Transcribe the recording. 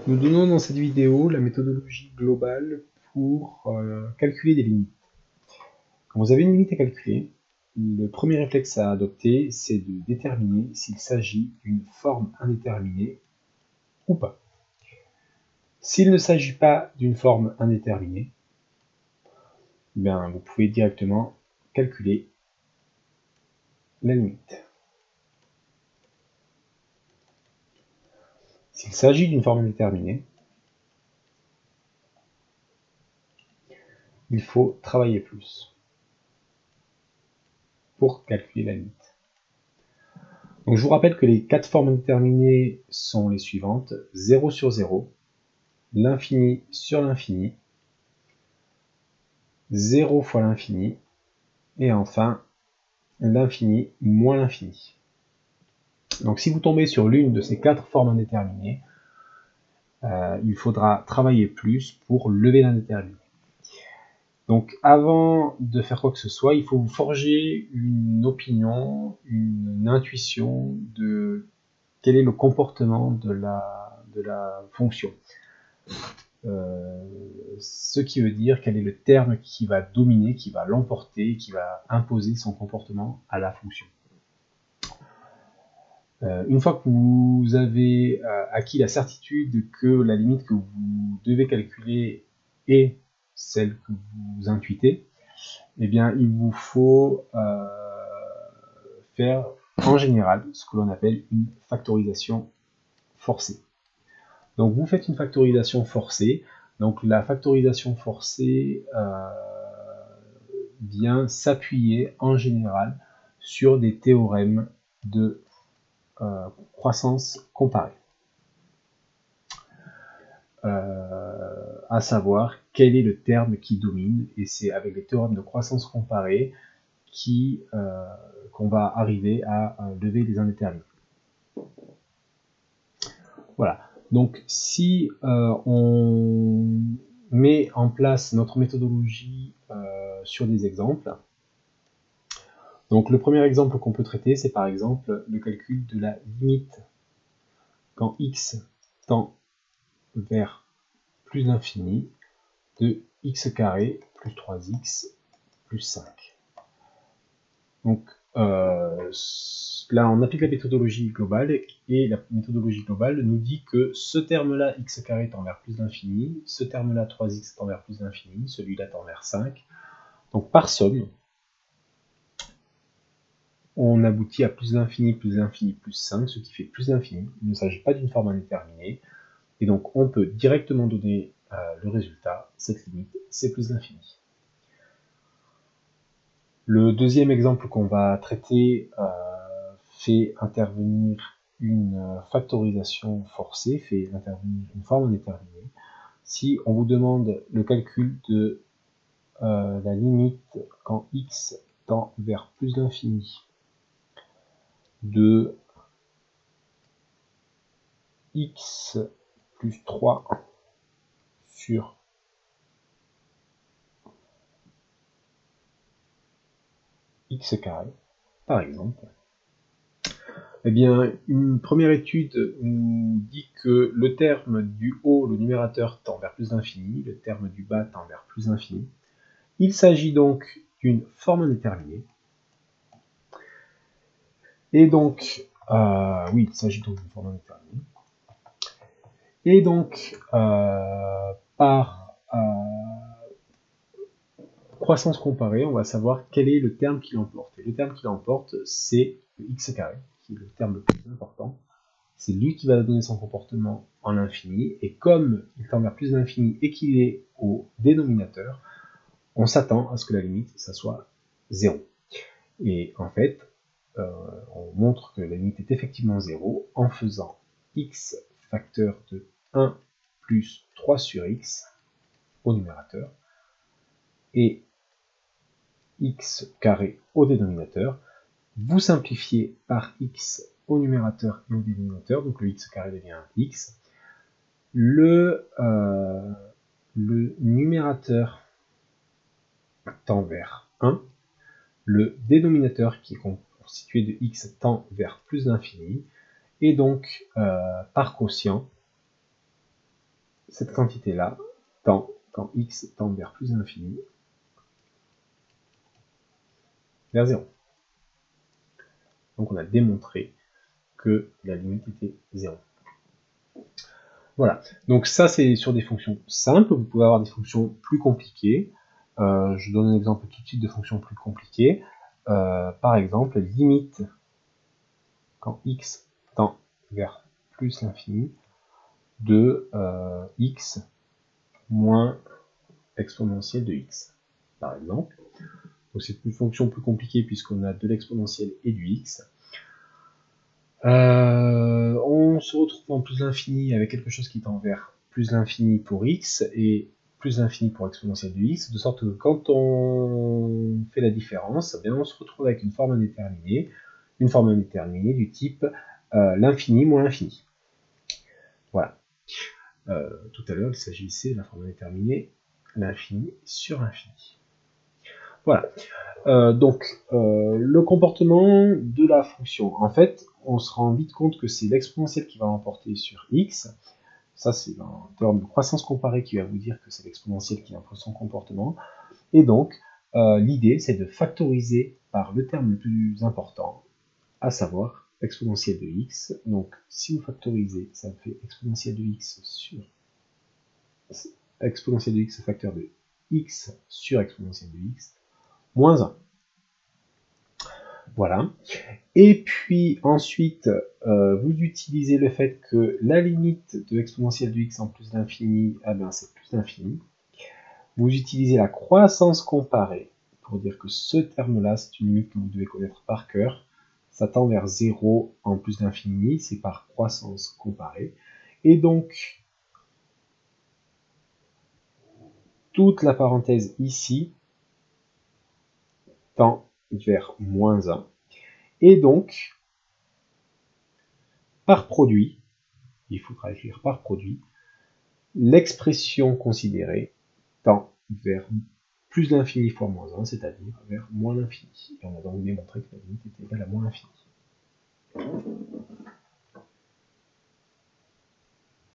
Nous donnons dans cette vidéo la méthodologie globale pour calculer des limites. Quand vous avez une limite à calculer, le premier réflexe à adopter, c'est de déterminer s'il s'agit d'une forme indéterminée ou pas. S'il ne s'agit pas d'une forme indéterminée, bien, vous pouvez directement calculer la limite. S'il s'agit d'une forme indéterminée, il faut travailler plus pour calculer la limite. Donc je vous rappelle que les 4 formes indéterminées sont les suivantes: 0 sur 0, l'infini sur l'infini, 0 fois l'infini, et enfin l'infini moins l'infini. Donc si vous tombez sur l'une de ces 4 formes indéterminées, il faudra travailler plus pour lever l'indéterminé. Donc avant de faire quoi que ce soit, il faut vous forger une opinion, une intuition de quel est le comportement de la fonction. Ce qui veut dire quel est le terme qui va dominer, qui va l'emporter, qui va imposer son comportement à la fonction. Une fois que vous avez acquis la certitude que la limite que vous devez calculer est celle que vous intuitez, eh bien, il vous faut faire en général ce que l'on appelle une factorisation forcée. Donc vous faites une factorisation forcée. Donc la factorisation forcée vient s'appuyer en général sur des théorèmes de croissance comparée. À savoir quel est le terme qui domine, et c'est avec les théorèmes de croissance comparée qu'on va arriver à lever les indéterminés. Voilà. Donc si on met en place notre méthodologie sur des exemples, donc le premier exemple qu'on peut traiter, c'est par exemple le calcul de la limite quand x tend vers plus l'infini de x carré plus 3x plus 5. Donc là, on applique la méthodologie globale, et la méthodologie globale nous dit que ce terme-là, x carré tend vers plus l'infini, ce terme-là, 3x tend vers plus l'infini, celui-là tend vers 5. Donc par somme, on aboutit à plus l'infini, plus 5, ce qui fait plus l'infini. Il ne s'agit pas d'une forme indéterminée, et donc on peut directement donner le résultat. Cette limite, c'est plus l'infini. Le deuxième exemple qu'on va traiter fait intervenir une factorisation forcée, fait intervenir une forme indéterminée. Si on vous demande le calcul de la limite quand x tend vers plus l'infini de x plus 3 sur x carré, par exemple, eh bien, une première étude nous dit que le terme du haut, le numérateur, tend vers plus l'infini, le terme du bas tend vers plus l'infini. Il s'agit donc d'une forme indéterminée. Et donc, oui, il s'agit donc d'une forme indéterminée. Et donc, par croissance comparée, on va savoir quel est le terme qui l'emporte. Et le terme qui l'emporte, c'est le x carré, qui est le terme le plus important. C'est lui qui va donner son comportement en infini, et comme il tend vers plus l'infini et qu'il est au dénominateur, on s'attend à ce que la limite, ça soit 0. Et en fait, on montre que la limite est effectivement 0 en faisant x facteur de 1 plus 3 sur x au numérateur et x carré au dénominateur. Vous simplifiez par x au numérateur et au dénominateur, donc le x carré devient x. Le numérateur tend vers 1, le dénominateur qui est constitué de x tend vers plus l'infini, et donc par quotient, cette quantité-là tend, quand x tend vers plus l'infini, vers 0. Donc on a démontré que la limite était 0. Voilà, donc ça c'est sur des fonctions simples, vous pouvez avoir des fonctions plus compliquées. Je donne un exemple tout de suite de fonctions plus compliquées. Par exemple, limite quand x tend vers plus l'infini de x moins exponentielle de x, par exemple. Donc c'est une fonction plus compliquée puisqu'on a de l'exponentielle et du x. On se retrouve en plus l'infini avec quelque chose qui tend vers plus l'infini pour x et plus l'infini pour exponentielle de x, de sorte que quand on fait la différence, eh bien, on se retrouve avec une forme indéterminée du type l'infini moins l'infini. Voilà. Tout à l'heure, il s'agissait de la forme indéterminée l'infini sur l'infini. Voilà. Donc, le comportement de la fonction. En fait, on se rend vite compte que c'est l'exponentielle qui va l'emporter sur x. Ça, c'est un terme de croissance comparée qui va vous dire que c'est l'exponentielle qui impose son comportement. Et donc, l'idée, c'est de factoriser par le terme le plus important, à savoir exponentielle de x. Donc, si vous factorisez, ça fait exponentielle de x sur exponentielle de x facteur de x sur exponentielle de x moins 1. Voilà. Et puis ensuite, vous utilisez le fait que la limite de exponentielle de x en plus d'infini, eh ben, c'est plus d'infini. Vous utilisez la croissance comparée pour dire que ce terme-là, c'est une limite que vous devez connaître par cœur. Ça tend vers 0 en plus d'infini, c'est par croissance comparée. Et donc, toute la parenthèse ici tend vers moins 1. Et donc, par produit, il faudra écrire par produit, l'expression considérée tend vers plus l'infini fois moins 1, c'est-à-dire vers moins l'infini. Et on a donc démontré que la limite est égale à moins l'infini.